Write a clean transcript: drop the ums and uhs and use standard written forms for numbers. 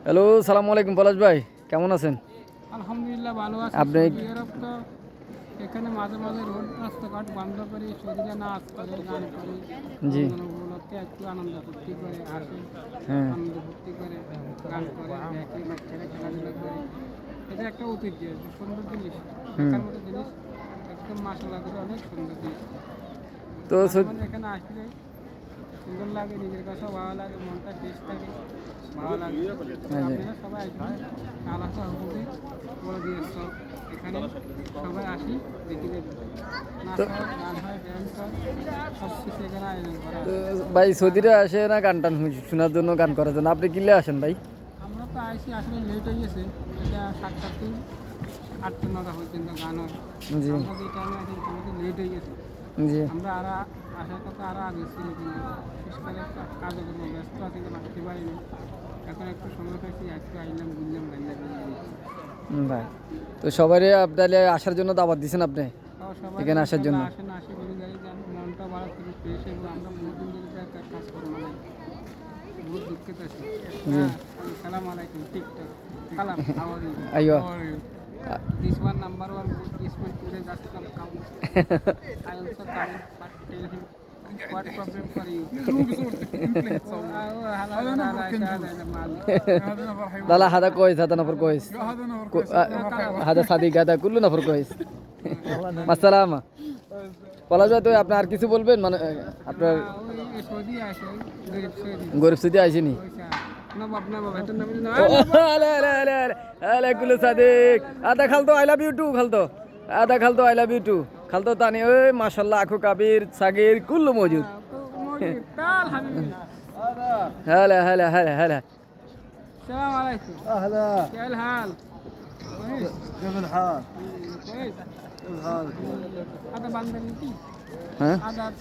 Hello, সালামু আলাইকুম পলাশ ভাই, কেমন আছেন? আলহামদুলিল্লাহ ভালো আছি। আপনি সৌদি আরব তো এখানে মাঝে মাঝে রোড রাস্তাঘাট বন্ধ করে সৌদিরা নাচ করে, গান করে, জি উপলক্ষে একটু আনন্দ ফুর্তি করে আসে, হ্যাঁ। আনন্দ ফুর্তি করে, গান করে, দেখে, বাচ্চারা খেলাধুলা করে। এটা একটা ঐতিহ্য, সুন্দর জিনিস, দেখার মতো জিনিস, একদম মাসাল্লাহ করে অনেক সুন্দর জিনিস। তো মাঝে মাঝে এখানে আসলে সুন্দর লাগে, নিজের কাছেও ভালো লাগে, মনটা ফ্রেশ থাকে, ভালো লাগে। আপনারা সবাই আসবেন, আলাদা হুকুমে বলে দিয়েছ, এখানে সবাই আসি, দেখি যাবে, নাচ হয়, গান হয়, ড্যান্স হয়, সব কিছু এখানে আয়োজন করা তো হয়। ভাই সৌদিরা আসে না গান টান শোনার জন্য, গান করার জন্য, আপনি কিনলে আসেন ভাই? আমরা তো আইসি আসলে লেট হয়ে গেছে, এটা 7টা থেকে 8টা 9টা পর্যন্ত গান হয়। জি আমরা যে টাইমে আসি আমাদের লেট হয়ে গেছে, জি। আমরা আসার কথা আরও আগে ছিল, কিন্তু শেষকালে কাজে করবো ব্যস্ত আছি, কিন্তু আসতে পারিনি। এখন একটু সময় পাইছি, একটু আইলাম, বুঝলাম, গাইলাম। ভাই তো সবারই আপনার আসার জন্য দাওয়াত দিছেন আপনি সবাই এখানে আসার জন্য? আসেন, আসি ঘুরে গাড়ি যান, মনটা ভালো থেকে ফ্রেশ, এবং আমরা বহুত দিন ধরে একটা কাজ করবো না, বহুত দুঃখিত আছি। হ্যাঁ, সালাম আলাইকুম, টিকটক, সালাম, how are you? আইয়ো। How are you? This one number one good, this one today just come come. I also come, but tell him what problem for you. لا لا، هذا كويس، هذا نفر كويس. هذا صديق، هذا كله نفر كويس. আসসালামা। পলাশ ভাই, তো আপনি আর কিছু বলবেন? মানে আপনার সৌদি আসে, গরিব সৌদি, গরিব সুদি আইসিনি? নবাব নবাব এত নাম না। আলে আলে আলে আলে আলে কুলু সাদিক আদা খালতো আই লাভ ইউ টু খালতো আদা খালতো আই লাভ ইউ টু খালতো তানি ওই মাশাআল্লাহ আখু কাবির সাগির কুল্লু মৌজুদ। تعال حبيبي. هلا هلا هلا هلا. السلام عليكم. اهلا. كيف الحال؟ كويس. كيف الحال؟ كويس. كيف حالك؟ هذا بندر ها هذا